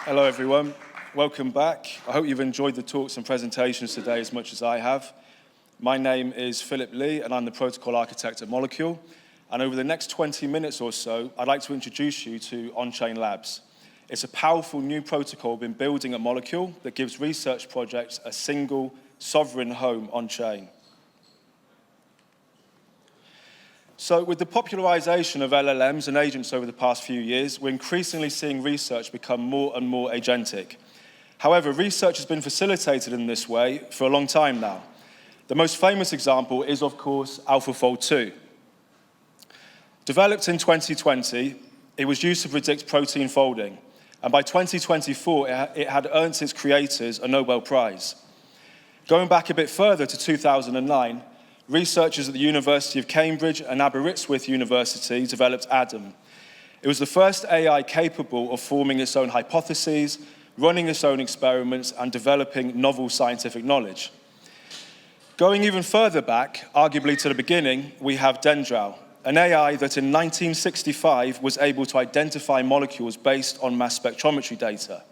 Hello, everyone. Welcome back. I hope you've enjoyed the talks and presentations today as much as I have. My name is Philip Lee, and I'm the protocol architect at Molecule. And over the next 20 minutes or so, I'd like to introduce you to Onchain Labs. It's a powerful new protocol we've been building at Molecule that gives research projects a single, sovereign home on-chain. So with the popularization of LLMs and agents over the past few years, we're increasingly seeing research become more and more agentic. However, research has been facilitated in this way for a long time now. The most famous example is, of course, AlphaFold 2. Developed in 2020, it was used to predict protein folding, and by 2024, it had earned its creators a Nobel Prize. Going back a bit further to 2009, researchers at the University of Cambridge and Aberystwyth University developed Adam. It was the first AI capable of forming its own hypotheses, running its own experiments, and developing novel scientific knowledge. Going even further back, arguably to the beginning, we have Dendral, an AI that in 1965 was able to identify molecules based on mass spectrometry data.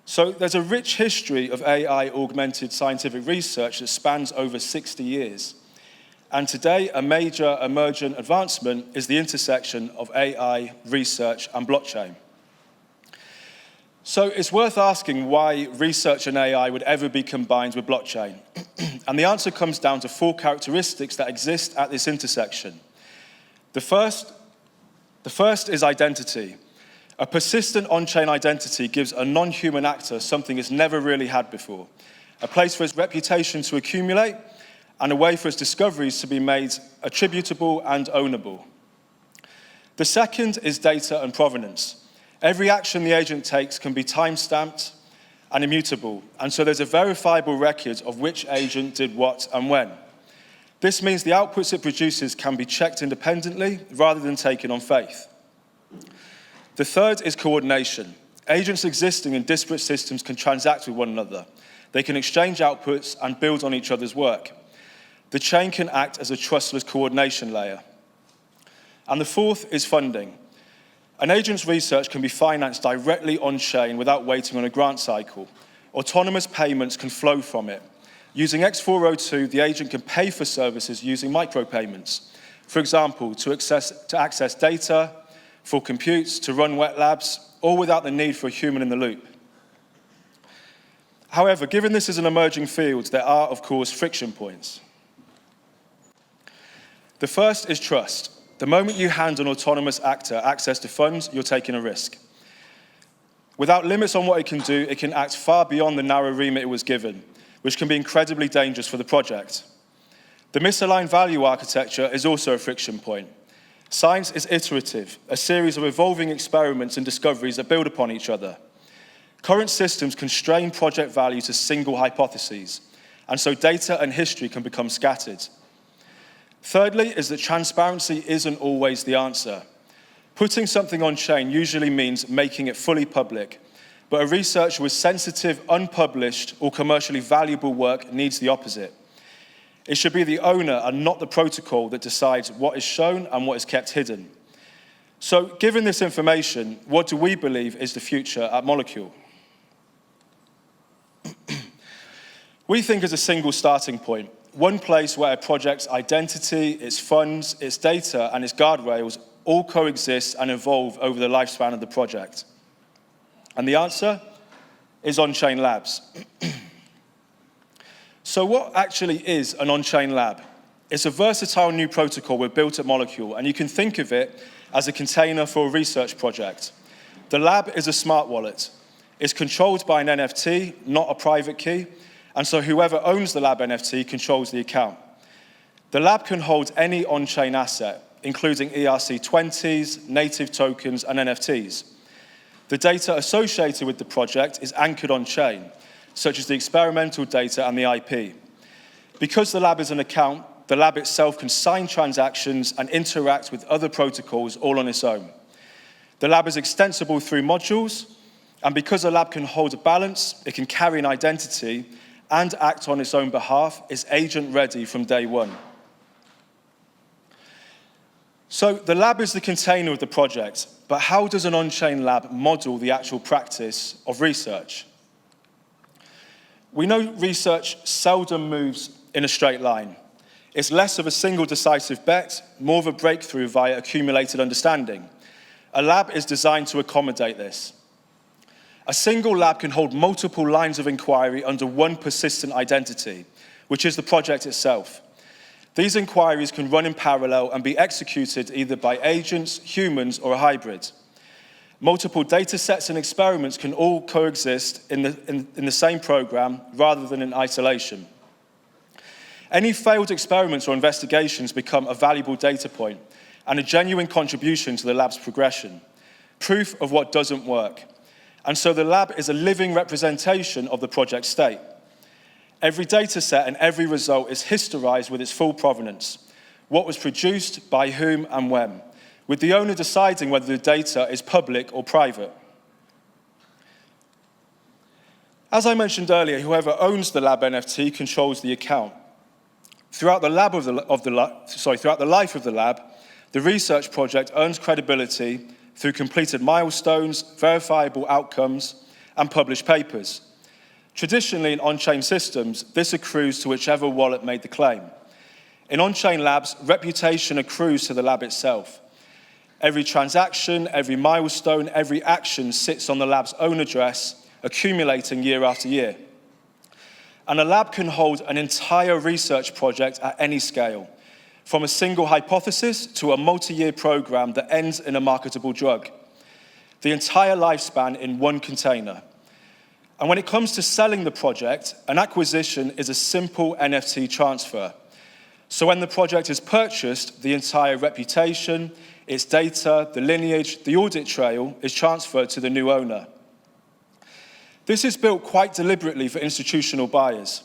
So there's a rich history of AI-augmented scientific research that spans over 60 years. And today, a major emergent advancement is the intersection of AI, research, and blockchain. So it's worth asking why research and AI would ever be combined with blockchain. And the answer comes down to four characteristics that exist at this intersection. The first is identity. A persistent on-chain identity gives a non-human actor something it's never really had before, a place for its reputation to accumulate, and a way for its discoveries to be made attributable and ownable. The second is data and provenance. Every action the agent takes can be time-stamped and immutable, and so there's a verifiable record of which agent did what and when. This means the outputs it produces can be checked independently rather than taken on faith. The third is coordination. Agents existing in disparate systems can transact with one another. They can exchange outputs and build on each other's work. The chain can act as a trustless coordination layer. And the fourth is funding. An agent's research can be financed directly on-chain without waiting on a grant cycle. Autonomous payments can flow from it. Using X402, the agent can pay for services using micropayments. For example, to access data, for computes, to run wet labs, all without the need for a human in the loop. However, given this is an emerging field, there are, of course, friction points. The first is trust. The moment you hand an autonomous actor access to funds, you're taking a risk. Without limits on what it can do, it can act far beyond the narrow remit it was given, which can be incredibly dangerous for the project. The misaligned value architecture is also a friction point. Science is iterative, a series of evolving experiments and discoveries that build upon each other. Current systems constrain project value to single hypotheses, and so data and history can become scattered. Thirdly is that transparency isn't always the answer. Putting something on chain usually means making it fully public, but a researcher with sensitive, unpublished, or commercially valuable work needs the opposite. It should be the owner and not the protocol that decides what is shown and what is kept hidden. So, given this information, what do we believe is the future at Molecule? We think as a single starting point, one place where a project's identity, its funds, its data, and its guardrails all coexist and evolve over the lifespan of the project. And the answer is on-chain labs. So what actually is an on-chain lab? It's a versatile new protocol we've built at Molecule, and you can think of it as a container for a research project. The lab is a smart wallet. It's controlled by an NFT, not a private key, and so whoever owns the lab NFT controls the account. The lab can hold any on-chain asset, including ERC20s, native tokens, and NFTs. The data associated with the project is anchored on-chain, such as the experimental data and the IP. Because the lab is an account, the lab itself can sign transactions and interact with other protocols all on its own. The lab is extensible through modules, and because a lab can hold a balance, it can carry an identity, and act on its own behalf, is agent-ready from day one. So the lab is the container of the project, but how does an on-chain lab model the actual practice of research? We know research seldom moves in a straight line. It's less of a single decisive bet, more of a breakthrough via accumulated understanding. A lab is designed to accommodate this. A single lab can hold multiple lines of inquiry under one persistent identity, which is the project itself. These inquiries can run in parallel and be executed either by agents, humans, or a hybrid. Multiple data sets and experiments can all coexist in the same program rather than in isolation. Any failed experiments or investigations become a valuable data point and a genuine contribution to the lab's progression, proof of what doesn't work. And so the lab is a living representation of the project state. Every data set and every result is historized with its full provenance, what was produced, by whom, and when, with the owner deciding whether the data is public or private. As I mentioned earlier, whoever owns the lab NFT controls the account. Throughout the life of the lab, the research project earns credibility through completed milestones, verifiable outcomes, and published papers. Traditionally, in on-chain systems, this accrues to whichever wallet made the claim. In on-chain labs, reputation accrues to the lab itself. Every transaction, every milestone, every action sits on the lab's own address, accumulating year after year. And a lab can hold an entire research project at any scale, from a single hypothesis to a multi-year program that ends in a marketable drug. The entire lifespan in one container. And when it comes to selling the project, an acquisition is a simple NFT transfer. So when the project is purchased, the entire reputation, its data, the lineage, the audit trail is transferred to the new owner. This is built quite deliberately for institutional buyers,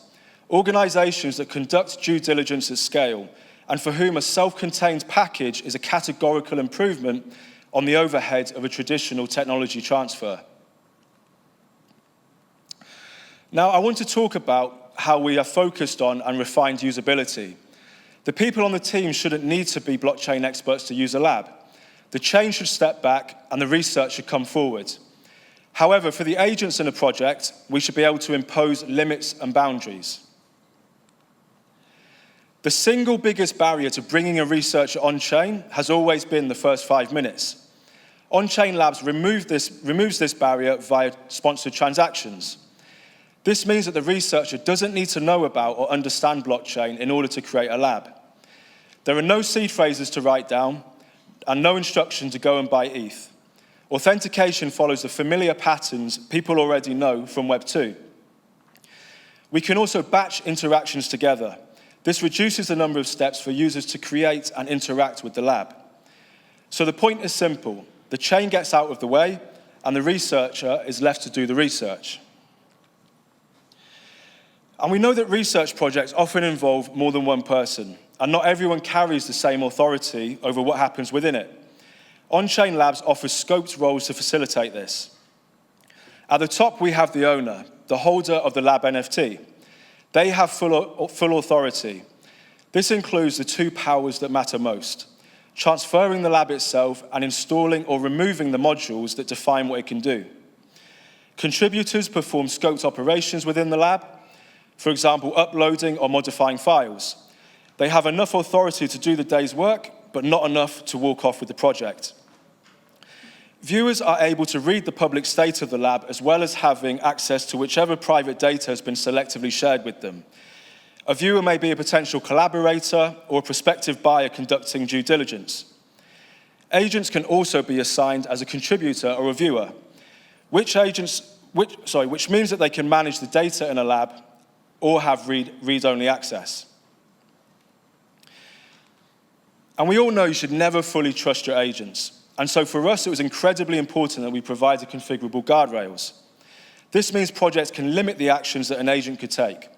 organizations that conduct due diligence at scale, and for whom a self-contained package is a categorical improvement on the overhead of a traditional technology transfer. Now, I want to talk about how we are focused on and refined usability. The people on the team shouldn't need to be blockchain experts to use a lab. The chain should step back and the research should come forward. However, for the agents in a project, we should be able to impose limits and boundaries. The single biggest barrier to bringing a researcher on-chain has always been the first 5 minutes. On-chain labs removes this barrier via sponsored transactions. This means that the researcher doesn't need to know about or understand blockchain in order to create a lab. There are no seed phrases to write down and no instruction to go and buy ETH. Authentication follows the familiar patterns people already know from Web 2. We can also batch interactions together. This reduces the number of steps for users to create and interact with the lab. So the point is simple. The chain gets out of the way and the researcher is left to do the research. And we know that research projects often involve more than one person, and not everyone carries the same authority over what happens within it. On-chain labs offer scoped roles to facilitate this. At the top, we have the owner, the holder of the lab NFT. They have full authority. This includes the two powers that matter most: transferring the lab itself and installing or removing the modules that define what it can do. Contributors perform scoped operations within the lab, for example, uploading or modifying files. They have enough authority to do the day's work, but not enough to walk off with the project. Viewers are able to read the public state of the lab as well as having access to whichever private data has been selectively shared with them. A viewer may be a potential collaborator or a prospective buyer conducting due diligence. Agents can also be assigned as a contributor or a viewer, which means that they can manage the data in a lab or have read-only access. And we all know you should never fully trust your agents. And so for us, it was incredibly important that we provided configurable guardrails. This means projects can limit the actions that an agent could take.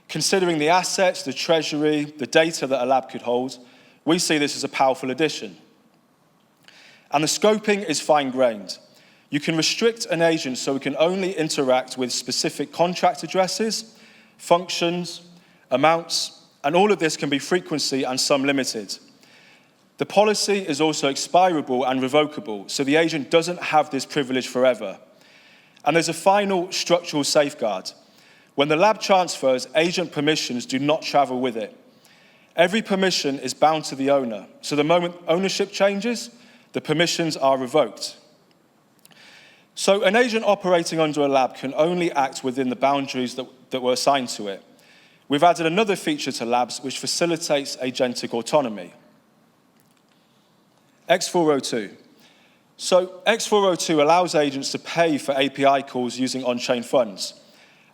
Considering the assets, the treasury, the data that a lab could hold, we see this as a powerful addition. And the scoping is fine-grained. You can restrict an agent so it can only interact with specific contract addresses, functions, amounts, and all of this can be frequency and sum limited. The policy is also expirable and revocable, so the agent doesn't have this privilege forever. And there's a final structural safeguard. When the lab transfers, agent permissions do not travel with it. Every permission is bound to the owner, so the moment ownership changes, the permissions are revoked. So an agent operating under a lab can only act within the boundaries that were assigned to it. We've added another feature to labs which facilitates agentic autonomy. X402. So X402 allows agents to pay for API calls using on-chain funds.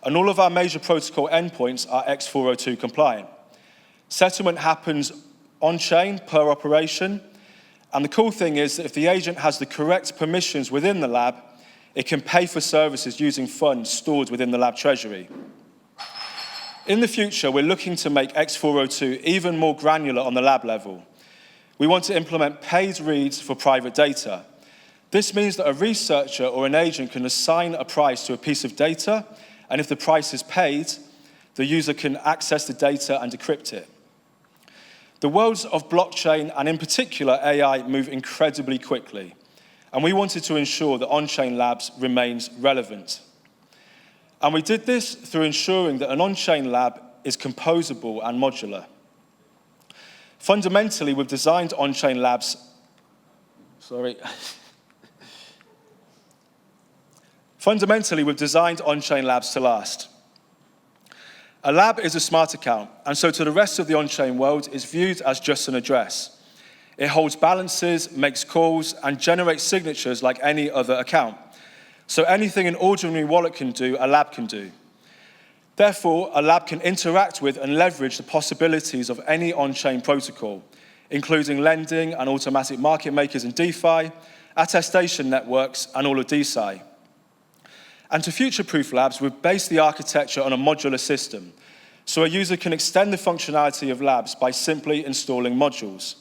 And all of our major protocol endpoints are X402 compliant. Settlement happens on-chain per operation. And the cool thing is that if the agent has the correct permissions within the lab, it can pay for services using funds stored within the lab treasury. In the future, we're looking to make X402 even more granular on the lab level. We want to implement paid reads for private data. This means that a researcher or an agent can assign a price to a piece of data, and if the price is paid, the user can access the data and decrypt it. The worlds of blockchain, and in particular AI, move incredibly quickly, and we wanted to ensure that on-chain labs remains relevant. And we did this through ensuring that an on-chain lab is composable and modular. Fundamentally, we've designed on-chain labs, Fundamentally, we've designed on-chain labs to last. A lab is a smart account, and so to the rest of the on-chain world, it's viewed as just an address. It holds balances, makes calls, and generates signatures like any other account. So anything an ordinary wallet can do, a lab can do. Therefore, a lab can interact with and leverage the possibilities of any on-chain protocol, including lending and automatic market makers in DeFi, attestation networks, and all of DeSci. And to future-proof labs, we've based the architecture on a modular system, so a user can extend the functionality of labs by simply installing modules.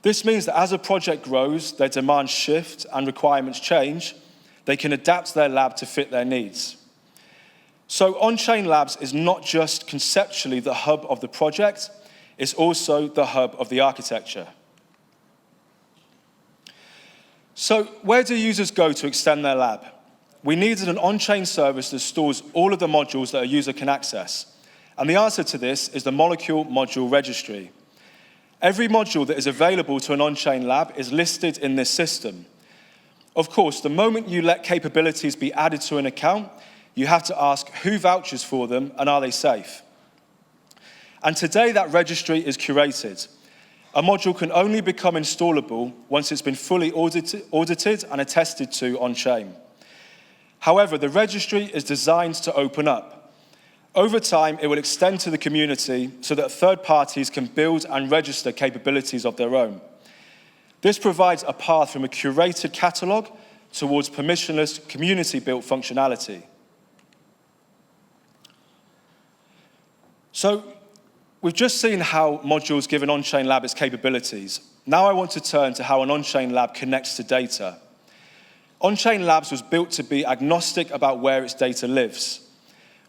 This means that as a project grows, their demands shift and requirements change, they can adapt their lab to fit their needs. So on-chain labs is not just conceptually the hub of the project, it's also the hub of the architecture. So where do users go to extend their lab? We needed an on-chain service that stores all of the modules that a user can access. And the answer to this is the Molecule Module Registry. Every module that is available to an on-chain lab is listed in this system. Of course, the moment you let capabilities be added to an account, you have to ask who vouches for them and are they safe? And today that registry is curated. A module can only become installable once it's been fully audited and attested to on-chain. However, the registry is designed to open up. Over time, it will extend to the community so that third parties can build and register capabilities of their own. This provides a path from a curated catalog towards permissionless, community-built functionality. So, we've just seen how modules give an on-chain lab its capabilities. Now I want to turn to how an on-chain lab connects to data. On-chain labs was built to be agnostic about where its data lives.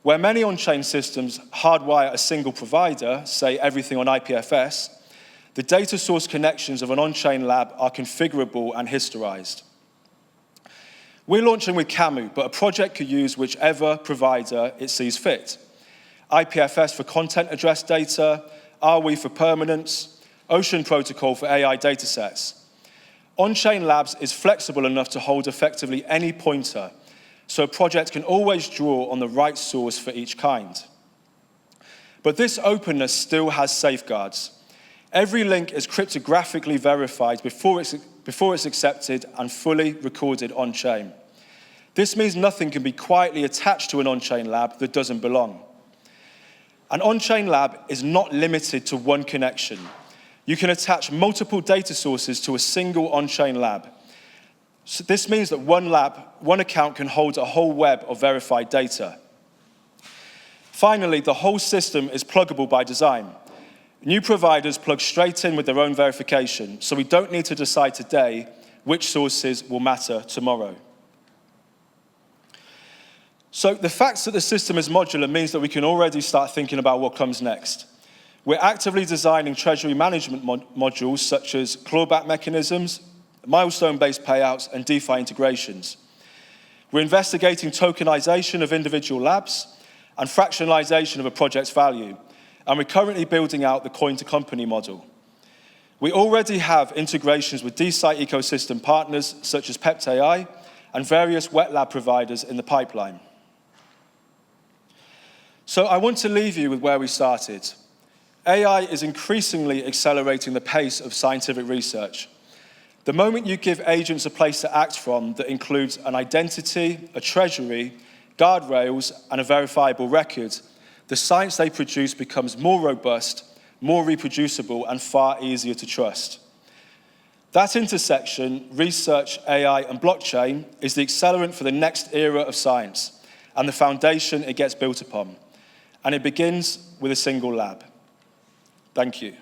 Where many on-chain systems hardwire a single provider, say everything on IPFS, the data source connections of an on-chain lab are configurable and historized. We're launching with Camu, but a project could use whichever provider it sees fit. IPFS for content address data, Arwe for permanence, Ocean Protocol for AI datasets. On-chain labs is flexible enough to hold effectively any pointer, so a project can always draw on the right source for each kind. But this openness still has safeguards. Every link is cryptographically verified before it's accepted and fully recorded on-chain. This means nothing can be quietly attached to an on-chain lab that doesn't belong. An on-chain lab is not limited to one connection. You can attach multiple data sources to a single on-chain lab. So this means that one account can hold a whole web of verified data. Finally, the whole system is pluggable by design. New providers plug straight in with their own verification, so we don't need to decide today which sources will matter tomorrow. So the fact that the system is modular means that we can already start thinking about what comes next. We're actively designing treasury management modules such as clawback mechanisms, milestone-based payouts, and DeFi integrations. We're investigating tokenization of individual labs and fractionalization of a project's value, and we're currently building out the coin-to-company model. We already have integrations with DeSci ecosystem partners such as Pept.ai and various wet lab providers in the pipeline. So I want to leave you with where we started. AI is increasingly accelerating the pace of scientific research. The moment you give agents a place to act from that includes an identity, a treasury, guardrails, and a verifiable record, the science they produce becomes more robust, more reproducible, and far easier to trust. That intersection, research, AI, and blockchain, is the accelerant for the next era of science and the foundation it gets built upon. And it begins with a single lab. Thank you.